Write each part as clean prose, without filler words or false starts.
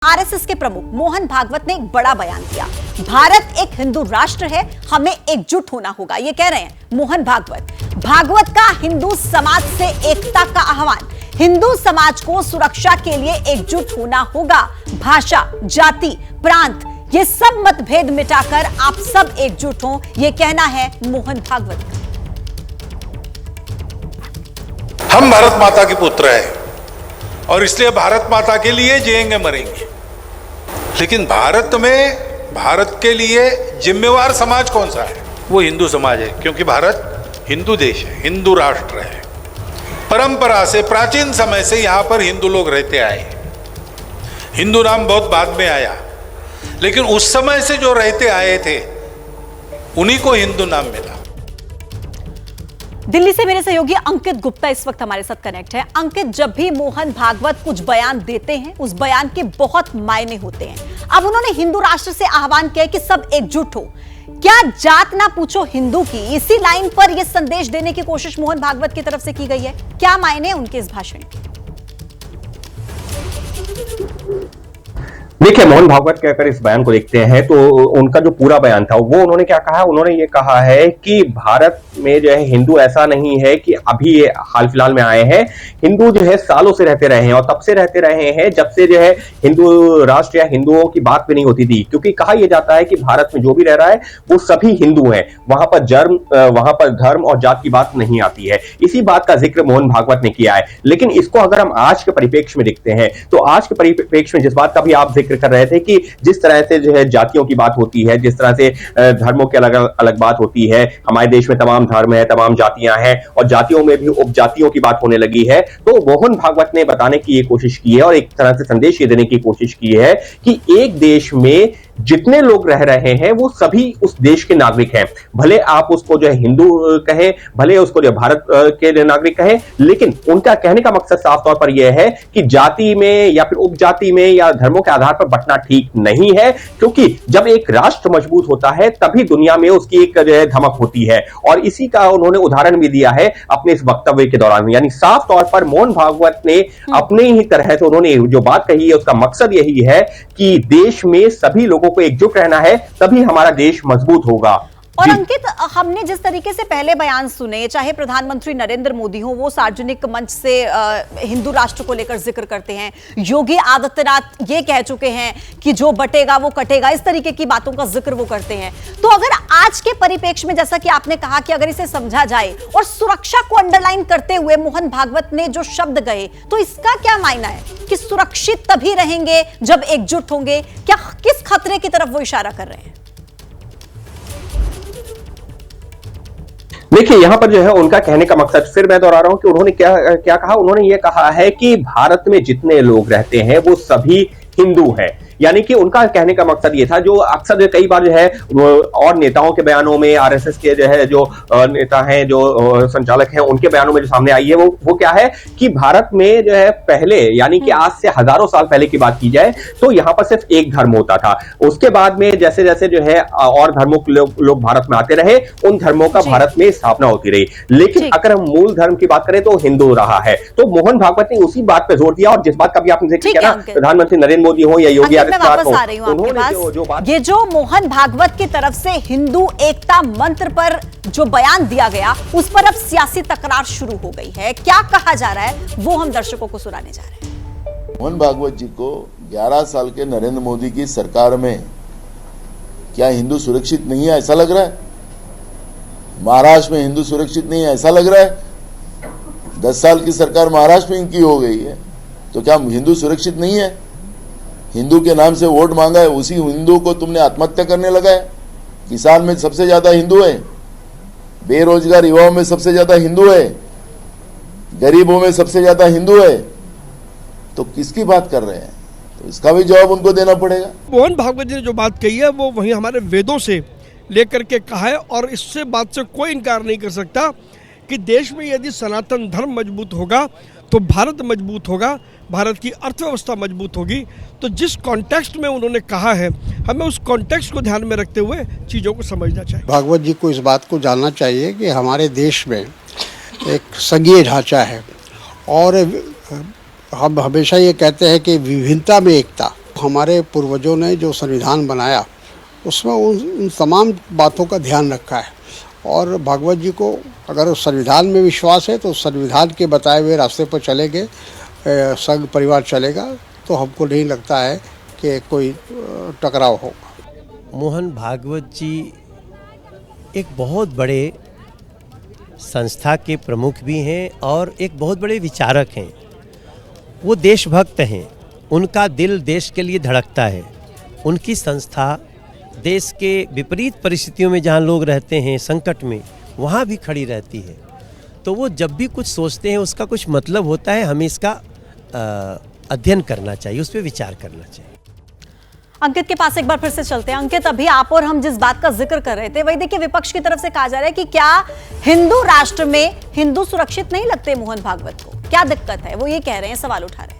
RSS के प्रमुख मोहन भागवत ने एक बड़ा बयान दिया। भारत एक हिंदू राष्ट्र है, हमें एकजुट होना होगा, ये कह रहे हैं मोहन भागवत। भागवत का हिंदू समाज से एकता का आह्वान। हिंदू समाज को सुरक्षा के लिए एकजुट होना होगा। भाषा, जाति, प्रांत, ये सब मतभेद मिटाकर आप सब एकजुट हों, ये कहना है मोहन भागवत का। हम भारत माता के पुत्र हैं और इसलिए भारत माता के लिए जिएंगे मरेंगे। लेकिन भारत में भारत के लिए जिम्मेवार समाज कौन सा है? वो हिंदू समाज है, क्योंकि भारत हिंदू देश है, हिंदू राष्ट्र है। परंपरा से प्राचीन समय से यहां पर हिंदू लोग रहते आए। हिंदू नाम बहुत बाद में आया, लेकिन उस समय से जो रहते आए थे उन्हीं को हिंदू नाम मिला। दिल्ली से मेरे सहयोगी अंकित गुप्ता इस वक्त हमारे साथ कनेक्ट है। अंकित, जब भी मोहन भागवत कुछ बयान देते हैं, उस बयान के बहुत मायने होते हैं। अब उन्होंने हिंदू राष्ट्र से आह्वान किया कि सब एकजुट हो। क्या जात ना पूछो हिंदू की, इसी लाइन पर यह संदेश देने की कोशिश मोहन भागवत की तरफ से की गई है। क्या मायने उनके इस भाषण के? देखिए, मोहन भागवत के अगर इस बयान को देखते हैं तो उनका जो पूरा बयान था वो उन्होंने क्या कहा, उन्होंने ये कहा है कि भारत में जो है हिंदू ऐसा नहीं है कि अभी ये हाल फिलहाल में आए हैं। हिंदू जो है सालों से रहते रहे हैं और तब से रहते रहे हैं जब से जो है हिंदू राष्ट्र या हिंदुओं की बात भी नहीं होती थी। क्योंकि कहा यह जाता है कि भारत में जो भी रह रहा है वो सभी हिंदू हैं, वहां पर धर्म और जात की बात नहीं आती है। इसी बात का जिक्र मोहन भागवत ने किया है। लेकिन इसको अगर हम आज के परिप्रेक्ष्य में देखते हैं तो आज के परिप्रेक्ष्य में जिस बात का भी आप जिक्र कर रहे थे कि जिस तरह से जो है जातियों की बात होती है, जिस तरह से धर्मों की अलग अलग बात होती है, हमारे देश में तमाम धर्म है, तमाम जातियां हैं और जातियों में भी उपजातियों की बात होने लगी है। तो मोहन भागवत ने बताने की ये कोशिश की है और एक तरह से संदेश ये देने की कोशिश की है कि एक देश में जितने लोग रह रहे हैं वो सभी उस देश के नागरिक हैं। भले आप उसको जो है हिंदू कहें, भले उसको जो भारत के नागरिक कहें, लेकिन उनका कहने का मकसद साफ तौर पर यह है कि जाति में या फिर उपजाति में या धर्मों के आधार पर बंटना ठीक नहीं है। क्योंकि जब एक राष्ट्र मजबूत होता है तभी दुनिया में उसकी एक जो है धमक होती है। और इसी का उन्होंने उदाहरण भी दिया है अपने इस वक्तव्य के दौरान। यानी साफ तौर पर मोहन भागवत ने अपने ही तरह से उन्होंने जो बात कही है उसका मकसद यही है कि देश में सभी लोगों को एकजुट रहना है, तभी हमारा देश मजबूत होगा। और अंकित, हमने जिस तरीके से पहले बयान सुने, चाहे प्रधानमंत्री नरेंद्र मोदी हो, वो सार्वजनिक मंच से हिंदू राष्ट्र को लेकर जिक्र करते हैं। योगी आदित्यनाथ ये कह चुके हैं कि जो बटेगा वो कटेगा, इस तरीके की बातों का जिक्र वो करते हैं। तो अगर आज के परिप्रेक्ष्य में, जैसा कि आपने कहा कि अगर इसे समझा जाए और सुरक्षा को अंडरलाइन करते हुए मोहन भागवत ने जो शब्द गए, तो इसका क्या मायना है कि सुरक्षित तभी रहेंगे जब एकजुट होंगे? क्या किस खतरे की तरफ वो इशारा कर रहे हैं? देखिए, यहां पर जो है उनका कहने का मकसद, फिर मैं दोहरा रहा हूं कि उन्होंने क्या कहा। उन्होंने ये कहा है कि भारत में जितने लोग रहते हैं वो सभी हिंदू हैं। यानी कि उनका कहने का मकसद ये था, जो अक्सर कई बार जो है और नेताओं के बयानों में, आरएसएस के जो है जो नेता हैं, जो संचालक हैं, उनके बयानों में जो सामने आई है वो क्या है कि भारत में जो है पहले, यानी कि आज से हजारों साल पहले की बात की जाए तो यहां पर सिर्फ एक धर्म होता था। उसके बाद में जैसे जैसे जो है और धर्मों के लोग भारत में आते रहे, उन धर्मों का भारत में स्थापना होती रही। लेकिन अगर हम मूल धर्म की बात करें तो हिंदू रहा है। तो मोहन भागवत ने उसी बात पर जोर दिया और जिस बात का भी आपने जिक्र किया ना, प्रधानमंत्री नरेंद्र मोदी हो या योगी मैं वापस आ रही हूं आपके पास। ये जो मोहन भागवत की तरफ से हिंदू एकता मंत्र पर जो बयान दिया गया, उस पर अब सियासी तकरार शुरू हो गई है। क्या कहा जा रहा है वो हम दर्शकों को सुनाने जा रहे हैं। मोहन भागवत जी को 11 साल के नरेंद्र मोदी की सरकार में क्या हिंदू सुरक्षित नहीं है ऐसा लग रहा है? महाराष्ट्र में हिंदू सुरक्षित नहीं है ऐसा लग रहा है? 10 साल की सरकार महाराष्ट्र में इनकी हो गई है, तो क्या हिंदू सुरक्षित नहीं है? हिंदू के नाम से वोट मांगा है, उसी हिंदू को तुमने आत्महत्या करने लगा है। किसान में सबसे ज्यादा हिंदू है, बेरोजगार युवाओं में सबसे ज्यादा हिंदू है, गरीबों में सबसे ज्यादा हिंदू है, तो किसकी बात कर रहे हैं? तो इसका भी जवाब उनको देना पड़ेगा। मोहन भागवत जी ने जो बात कही है वो वही हमारे वेदों से लेकर के कहा है और इससे बात से कोई इनकार नहीं कर सकता कि देश में यदि सनातन धर्म मजबूत होगा तो भारत मजबूत होगा, भारत की अर्थव्यवस्था मजबूत होगी। तो जिस कॉन्टेक्स्ट में उन्होंने कहा है, हमें उस कॉन्टेक्स्ट को ध्यान में रखते हुए चीज़ों को समझना चाहिए। भागवत जी को इस बात को जानना चाहिए कि हमारे देश में एक संघीय ढांचा है और हम हमेशा ये कहते हैं कि विभिन्नता में एकता। हमारे पूर्वजों ने जो संविधान बनाया उसमें उन तमाम बातों का ध्यान रखा है। और भागवत जी को अगर उस संविधान में विश्वास है तो संविधान के बताए हुए रास्ते पर चलेंगे, संघ परिवार चलेगा, तो हमको नहीं लगता है कि कोई टकराव होगा। मोहन भागवत जी एक बहुत बड़े संस्था के प्रमुख भी हैं और एक बहुत बड़े विचारक हैं। वो देशभक्त हैं, उनका दिल देश के लिए धड़कता है। उनकी संस्था देश के विपरीत परिस्थितियों में जहाँ लोग रहते हैं संकट में, वहाँ भी खड़ी रहती है। तो वो जब भी कुछ सोचते हैं उसका कुछ मतलब होता है, हमें इसका अध्ययन करना चाहिए, उस पर विचार करना चाहिए। अंकित के पास एक बार फिर से चलते हैं। अंकित, अभी आप और हम जिस बात का जिक्र कर रहे थे वही देखिए, विपक्ष की तरफ से कहा जा रहा है कि क्या हिंदू राष्ट्र में हिंदू सुरक्षित नहीं लगते मोहन भागवत को? क्या दिक्कत है, वो ये कह रहे हैं, सवाल उठा रहे हैं।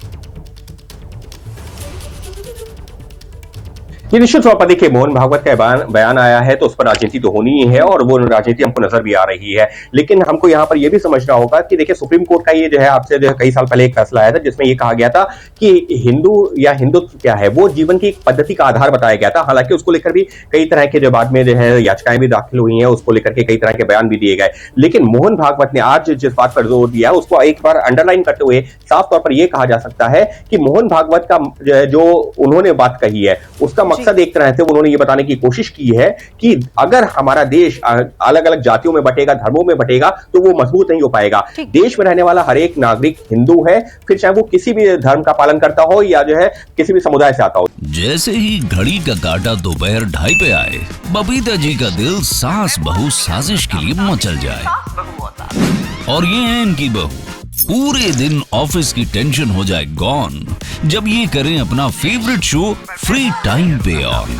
ये निश्चित तौर पर देखिए, मोहन भागवत का बयान आया है तो उस पर राजनीति तो होनी ही है और वो राजनीति हमको नजर भी आ रही है। लेकिन हमको यहाँ पर यह भी समझना होगा कि देखिए, सुप्रीम कोर्ट का ये जो है आपसे जो है कई साल पहले एक फैसला आया था जिसमें ये कहा गया था कि हिंदू या हिंदुत्व क्या है, वो जीवन की एक पद्धति का आधार बताया गया था। हालांकि उसको लेकर भी कई तरह के जो बाद में जो है याचिकाएं भी दाखिल हुई हैं, उसको लेकर के कई तरह के बयान भी दिए गए। लेकिन मोहन भागवत ने आज जिस बात पर जोर दिया उसको एक बार अंडरलाइन करते हुए साफ तौर पर यह कहा जा सकता है कि मोहन भागवत का जो उन्होंने बात कही है उसका मकसद एक तरह से उन्होंने ये बताने की कोशिश की है कि अगर हमारा देश अलग अलग जातियों में बटेगा, धर्मों में बटेगा, तो वो मजबूत नहीं हो पाएगा। देश में रहने वाला हर एक नागरिक हिंदू है, फिर चाहे वो किसी भी धर्म का पालन करता हो या जो है किसी भी समुदाय से आता हो। जैसे ही घड़ी का काटा दोपहर 2:30 पे आए, बबीता जी का दिल सास बहू साजिश के लिए मचल जाए। और ये है इनकी बहू, पूरे दिन ऑफिस की टेंशन हो जाए गॉन जब ये करें अपना फेवरेट शो फ्री टाइम पे ऑन।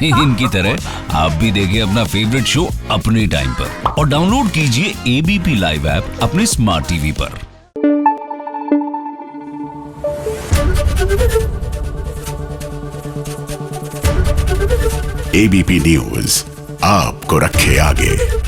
इनकी तरह आप भी देखें अपना फेवरेट शो अपने टाइम पर और डाउनलोड कीजिए एबीपी लाइव ऐप अपने स्मार्ट टीवी पर। एबीपी न्यूज आपको रखे आगे।